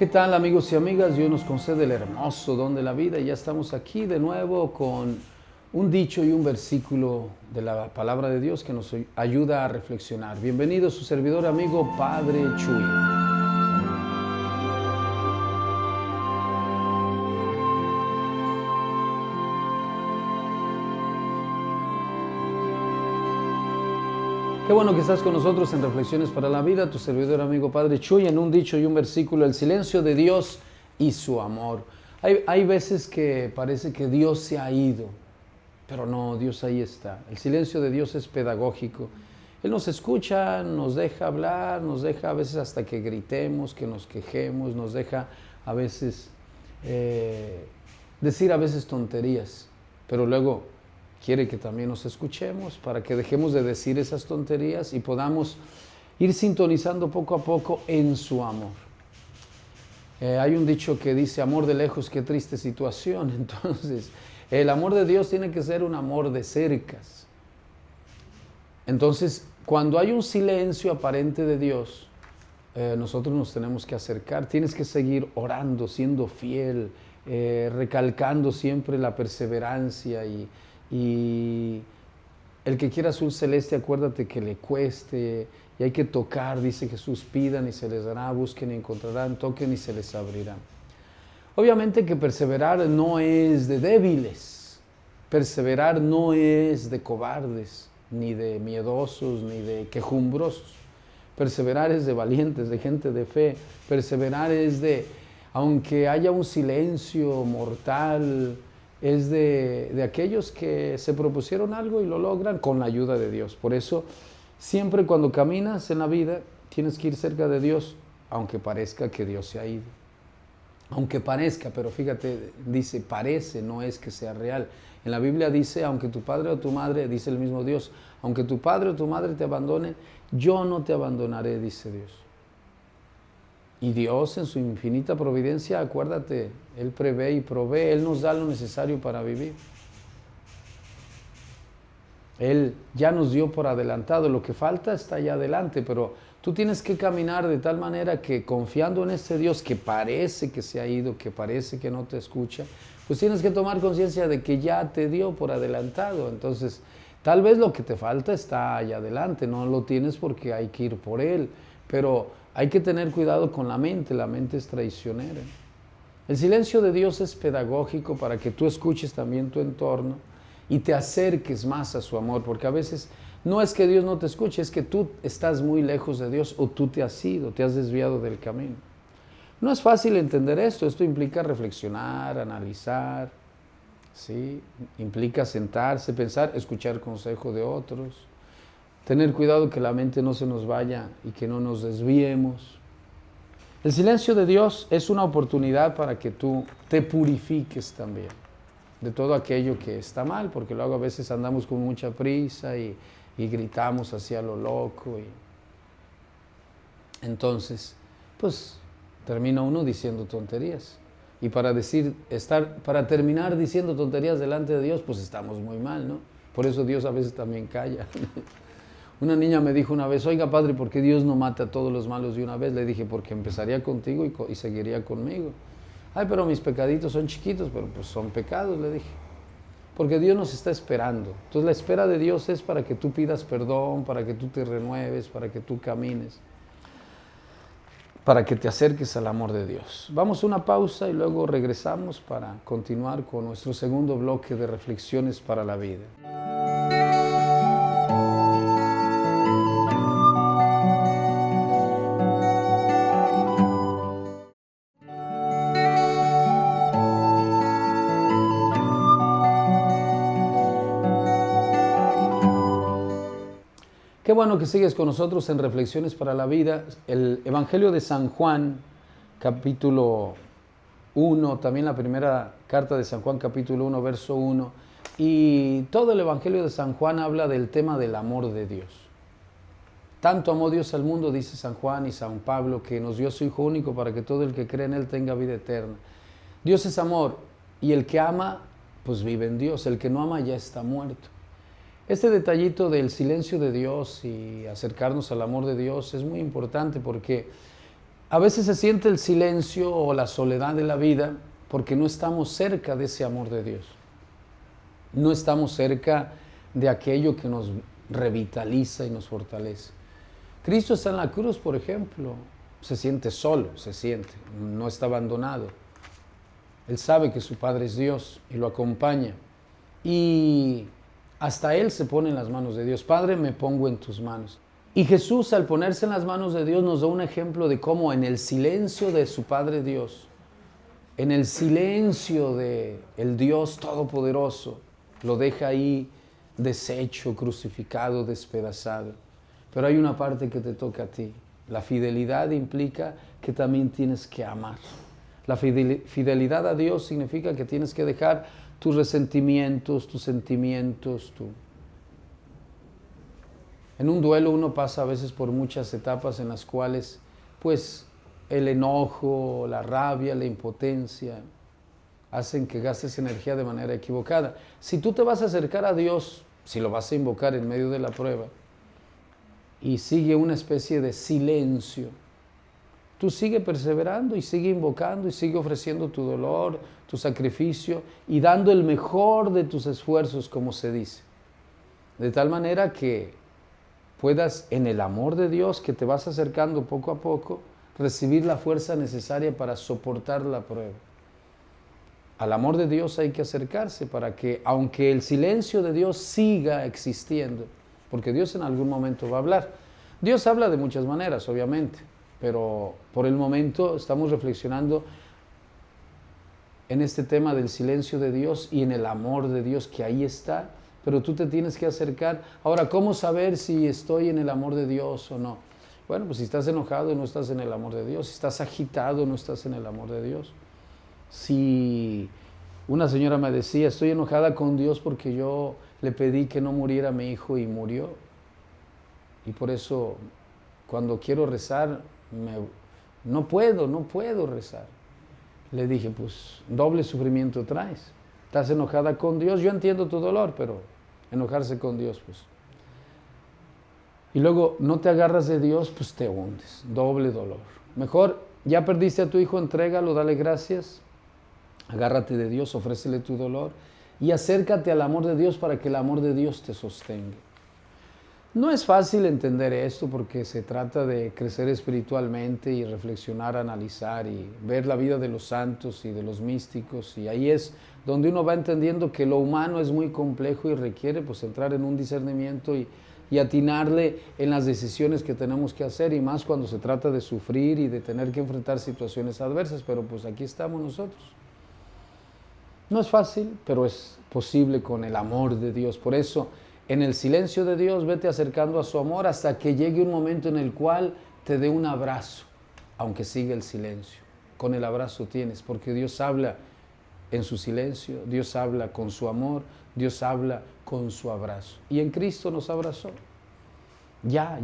¿Qué tal, amigos y amigas? Dios nos concede el hermoso don de la vida y ya estamos aquí de nuevo con un dicho y un versículo de la palabra de Dios que nos ayuda a reflexionar. Bienvenido su servidor amigo Padre Chuy. Qué bueno que estás con nosotros en Reflexiones para la Vida, tu servidor amigo Padre Chuy, en un dicho y un versículo, el silencio de Dios y su amor. Hay veces que parece que Dios se ha ido, pero no, Dios ahí está. El silencio de Dios es pedagógico. Él nos escucha, nos deja hablar, nos deja a veces hasta que gritemos, que nos quejemos, nos deja a veces decir a veces tonterías, pero luego quiere que también nos escuchemos para que dejemos de decir esas tonterías y podamos ir sintonizando poco a poco en su amor. Hay un dicho que dice, amor de lejos, qué triste situación. Entonces, el amor de Dios tiene que ser un amor de cercas. Entonces, cuando hay un silencio aparente de Dios, nosotros nos tenemos que acercar. Tienes que seguir orando, siendo fiel, recalcando siempre la perseverancia y el que quiera azul celeste, acuérdate que le cueste, y hay que tocar, dice Jesús, pidan y se les dará, busquen y encontrarán, toquen y se les abrirá. Obviamente que perseverar no es de débiles, perseverar no es de cobardes, ni de miedosos, ni de quejumbrosos. Perseverar es de valientes, de gente de fe. Perseverar es de, aunque haya un silencio mortal, es de aquellos que se propusieron algo y lo logran con la ayuda de Dios. Por eso, siempre cuando caminas en la vida, tienes que ir cerca de Dios, aunque parezca que Dios se ha ido. Aunque parezca, pero fíjate, dice parece, no es que sea real. En la Biblia dice, aunque tu padre o tu madre, dice el mismo Dios, aunque tu padre o tu madre te abandonen, yo no te abandonaré, dice Dios. Y Dios en su infinita providencia, acuérdate, Él prevé y provee, Él nos da lo necesario para vivir. Él ya nos dio por adelantado, lo que falta está allá adelante, pero tú tienes que caminar de tal manera que confiando en este Dios que parece que se ha ido, que parece que no te escucha, pues tienes que tomar conciencia de que ya te dio por adelantado. Entonces, tal vez lo que te falta está allá adelante, no lo tienes porque hay que ir por Él, pero hay que tener cuidado con la mente es traicionera. El silencio de Dios es pedagógico para que tú escuches también tu entorno y te acerques más a su amor, porque a veces no es que Dios no te escuche, es que tú estás muy lejos de Dios o tú te has ido, te has desviado del camino. No es fácil entender esto implica reflexionar, analizar, ¿sí? Implica sentarse, pensar, escuchar consejo de otros, tener cuidado que la mente no se nos vaya y que no nos desviemos. El silencio de Dios es una oportunidad para que tú te purifiques también de todo aquello que está mal, porque luego a veces andamos con mucha prisa y gritamos hacia lo loco. Entonces, pues termina uno diciendo tonterías. Y para terminar diciendo tonterías delante de Dios, pues estamos muy mal, ¿no? Por eso Dios a veces también calla. Una niña me dijo una vez, oiga padre, ¿por qué Dios no mata a todos los malos de una vez? Le dije, porque empezaría contigo y seguiría conmigo. Ay, pero mis pecaditos son chiquitos, pero pues son pecados, le dije. Porque Dios nos está esperando. Entonces la espera de Dios es para que tú pidas perdón, para que tú te renueves, para que tú camines, para que te acerques al amor de Dios. Vamos a una pausa y luego regresamos para continuar con nuestro segundo bloque de reflexiones para la vida. Qué bueno que sigues con nosotros en Reflexiones para la Vida. El Evangelio de San Juan, capítulo 1, también la primera carta de San Juan, capítulo 1, verso 1. Y todo el Evangelio de San Juan habla del tema del amor de Dios. Tanto amó Dios al mundo, dice San Juan y San Pablo, que nos dio su Hijo único para que todo el que cree en Él tenga vida eterna. Dios es amor y el que ama, pues vive en Dios. El que no ama ya está muerto. Este detallito del silencio de Dios y acercarnos al amor de Dios es muy importante porque A veces se siente el silencio o la soledad de la vida porque no estamos cerca de ese amor de Dios. No estamos cerca de aquello que nos revitaliza y nos fortalece. Cristo está en la cruz, por ejemplo, se siente solo, no está abandonado. Él sabe que su Padre es Dios y lo acompaña. Y hasta Él se pone en las manos de Dios. Padre, me pongo en tus manos. Y Jesús, al ponerse en las manos de Dios, nos da un ejemplo de cómo en el silencio de su Padre Dios, en el silencio de el Dios Todopoderoso, lo deja ahí deshecho, crucificado, despedazado. Pero hay una parte que te toca a ti. La fidelidad implica que también tienes que amar. La fidelidad a Dios significa que tienes que dejar tus resentimientos, tus sentimientos. En un duelo uno pasa a veces por muchas etapas en las cuales, pues, el enojo, la rabia, la impotencia hacen que gastes energía de manera equivocada. Si tú te vas a acercar a Dios, si lo vas a invocar en medio de la prueba, y sigue una especie de silencio, tú sigue perseverando y sigue invocando y sigue ofreciendo tu dolor, tu sacrificio y dando el mejor de tus esfuerzos, como se dice. De tal manera que puedas, en el amor de Dios que te vas acercando poco a poco, recibir la fuerza necesaria para soportar la prueba. Al amor de Dios hay que acercarse para que, aunque el silencio de Dios siga existiendo, porque Dios en algún momento va a hablar. Dios habla de muchas maneras, obviamente, pero por el momento estamos reflexionando en este tema del silencio de Dios y en el amor de Dios que ahí está, pero tú te tienes que acercar. Ahora, ¿cómo saber si estoy en el amor de Dios o no? Bueno, pues si estás enojado no estás en el amor de Dios, si estás agitado no estás en el amor de Dios. Si una señora me decía, estoy enojada con Dios porque yo le pedí que no muriera mi hijo y murió, y por eso cuando quiero rezar no puedo rezar. Le dije, pues doble sufrimiento traes. Estás enojada con Dios, yo entiendo tu dolor, pero enojarse con Dios, pues. Y luego no te agarras de Dios, pues te hundes, doble dolor. Mejor, ya perdiste a tu hijo, entrégalo, dale gracias, agárrate de Dios, ofrécele tu dolor y acércate al amor de Dios para que el amor de Dios te sostenga. No es fácil entender esto porque se trata de crecer espiritualmente y reflexionar, analizar y ver la vida de los santos y de los místicos, y ahí es donde uno va entendiendo que lo humano es muy complejo y requiere pues entrar en un discernimiento y atinarle en las decisiones que tenemos que hacer, y más cuando se trata de sufrir y de tener que enfrentar situaciones adversas, pero pues aquí estamos nosotros. No es fácil, pero es posible con el amor de Dios. Por eso, en el silencio de Dios, vete acercando a su amor hasta que llegue un momento en el cual te dé un abrazo, aunque siga el silencio. Con el abrazo tienes, porque Dios habla en su silencio, Dios habla con su amor, Dios habla con su abrazo. Y en Cristo nos abrazó. Ya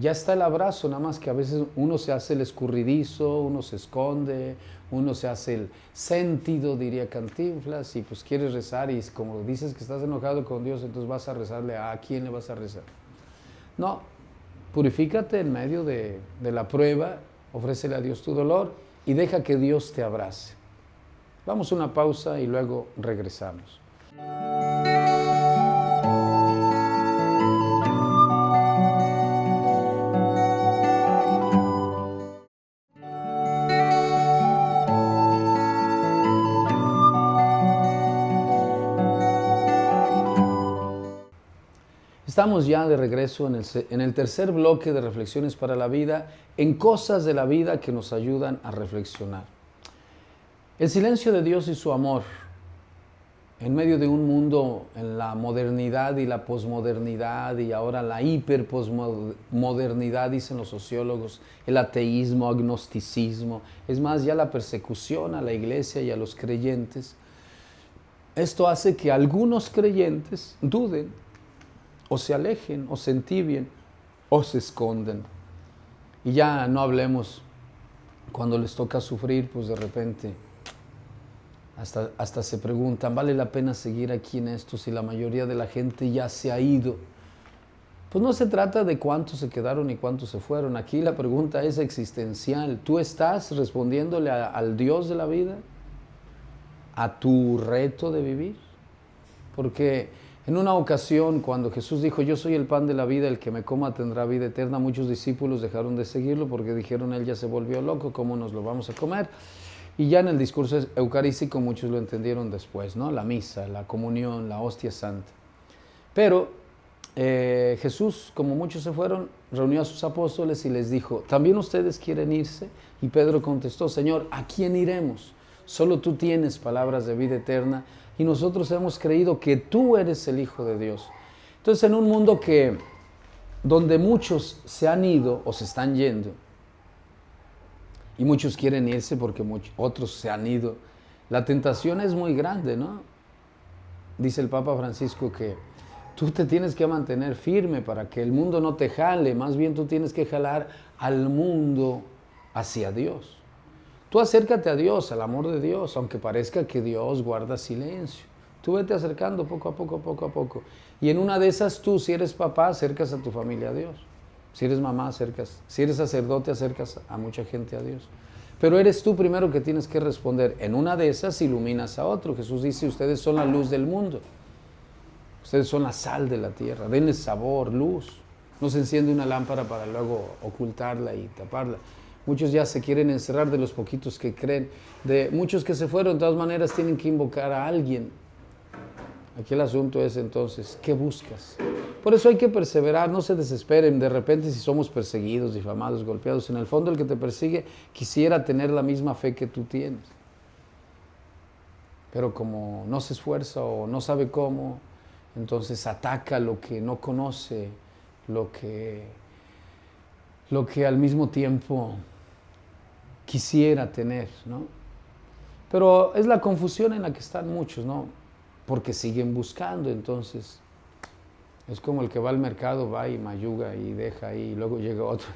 está el abrazo, nada más que a veces uno se hace el escurridizo, uno se esconde, uno se hace el sentido, diría Cantinflas, y pues quieres rezar y como dices que estás enojado con Dios, entonces vas a rezarle. ¿A quién le vas a rezar? No, purifícate en medio de la prueba, ofrécele a Dios tu dolor y deja que Dios te abrace. Vamos a una pausa y luego regresamos. Estamos ya de regreso en el tercer bloque de Reflexiones para la Vida, en cosas de la vida que nos ayudan a reflexionar. El silencio de Dios y su amor, en medio de un mundo en la modernidad y la posmodernidad y ahora la hiperposmodernidad, dicen los sociólogos, el ateísmo, agnosticismo, es más, ya la persecución a la iglesia y a los creyentes. Esto hace que algunos creyentes duden, o se alejen, o se entibien, o se esconden. Y ya no hablemos cuando les toca sufrir, pues de repente hasta se preguntan, ¿vale la pena seguir aquí en esto si la mayoría de la gente ya se ha ido? Pues no se trata de cuántos se quedaron y cuántos se fueron. Aquí la pregunta es existencial. ¿Tú estás respondiéndole al Dios de la vida? ¿A tu reto de vivir? Porque en una ocasión, cuando Jesús dijo, yo soy el pan de la vida, el que me coma tendrá vida eterna, muchos discípulos dejaron de seguirlo porque dijeron, él ya se volvió loco, ¿cómo nos lo vamos a comer? Y ya en el discurso eucarístico muchos lo entendieron después, ¿no? La misa, la comunión, la hostia santa. Pero Jesús, como muchos se fueron, reunió a sus apóstoles y les dijo, ¿también ustedes quieren irse? Y Pedro contestó, Señor, ¿a quién iremos? Solo tú tienes palabras de vida eterna y nosotros hemos creído que tú eres el Hijo de Dios. Entonces, en un mundo donde muchos se han ido o se están yendo, y muchos quieren irse porque otros se han ido, la tentación es muy grande, ¿no? Dice el Papa Francisco que tú te tienes que mantener firme para que el mundo no te jale, más bien tú tienes que jalar al mundo hacia Dios. Tú acércate a Dios, al amor de Dios, aunque parezca que Dios guarda silencio. Tú vete acercando poco a poco, poco a poco. Y en una de esas tú, si eres papá, acercas a tu familia a Dios. Si eres mamá, acercas. Si eres sacerdote, acercas a mucha gente a Dios. Pero eres tú primero que tienes que responder. En una de esas iluminas a otro. Jesús dice, ustedes son la luz del mundo. Ustedes son la sal de la tierra. Denle sabor, luz. No se enciende una lámpara para luego ocultarla y taparla. Muchos ya se quieren encerrar de los poquitos que creen. De muchos que se fueron, de todas maneras tienen que invocar a alguien. Aquí el asunto es entonces, ¿qué buscas? Por eso hay que perseverar, no se desesperen. De repente si somos perseguidos, difamados, golpeados, en el fondo el que te persigue quisiera tener la misma fe que tú tienes. Pero como no se esfuerza o no sabe cómo, entonces ataca lo que no conoce, lo que al mismo tiempo quisiera tener, ¿no? Pero es la confusión en la que están muchos, ¿no? Porque siguen buscando, entonces es como el que va al mercado, va y mayuga y deja ahí, y luego llega otro.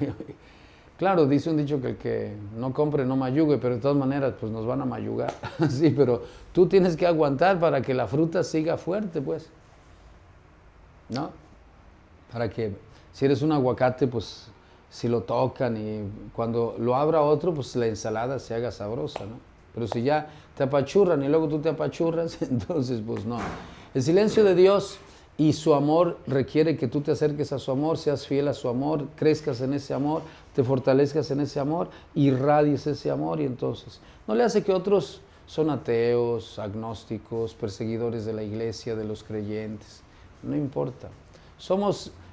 Claro, dice un dicho que el que no compre no mayugue, pero de todas maneras pues nos van a mayugar. Sí, pero tú tienes que aguantar para que la fruta siga fuerte, pues, ¿no? Para que si eres un aguacate, pues si lo tocan y cuando lo abra otro, pues la ensalada se haga sabrosa, ¿no? Pero si ya te apachurran y luego tú te apachurras, entonces pues no. El silencio de Dios y su amor requiere que tú te acerques a su amor, seas fiel a su amor, crezcas en ese amor, te fortalezcas en ese amor, irradies ese amor y entonces no le hace que otros son ateos, agnósticos, perseguidores de la iglesia, de los creyentes, no importa.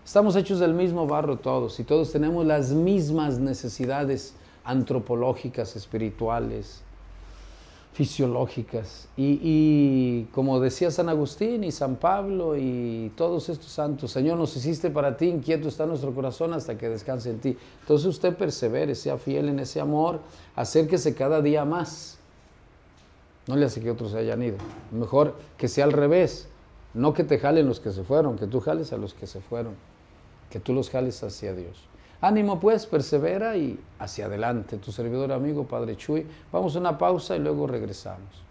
Estamos hechos del mismo barro todos y todos tenemos las mismas necesidades antropológicas, espirituales, fisiológicas. Y como decía San Agustín y San Pablo y todos estos santos, Señor, nos hiciste para ti, inquieto está nuestro corazón hasta que descanse en ti. Entonces usted persevere, sea fiel en ese amor, acérquese cada día más. No le hace que otros se hayan ido. Mejor que sea al revés. No que te jalen los que se fueron, que tú jales a los que se fueron, que tú los jales hacia Dios. Ánimo pues, persevera y hacia adelante. Tu servidor amigo, Padre Chuy. Vamos a una pausa y luego regresamos.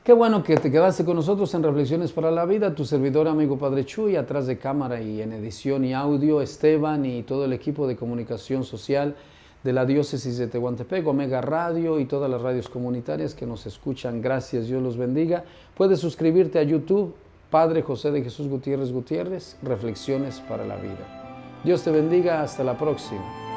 Qué bueno que te quedaste con nosotros en Reflexiones para la Vida. Tu servidor amigo Padre Chuy, atrás de cámara y en edición y audio, Esteban y todo el equipo de comunicación social de la Diócesis de Tehuantepec, Omega Radio y todas las radios comunitarias que nos escuchan. Gracias, Dios los bendiga. Puedes suscribirte a YouTube, Padre José de Jesús Gutiérrez Gutiérrez, Reflexiones para la Vida. Dios te bendiga, hasta la próxima.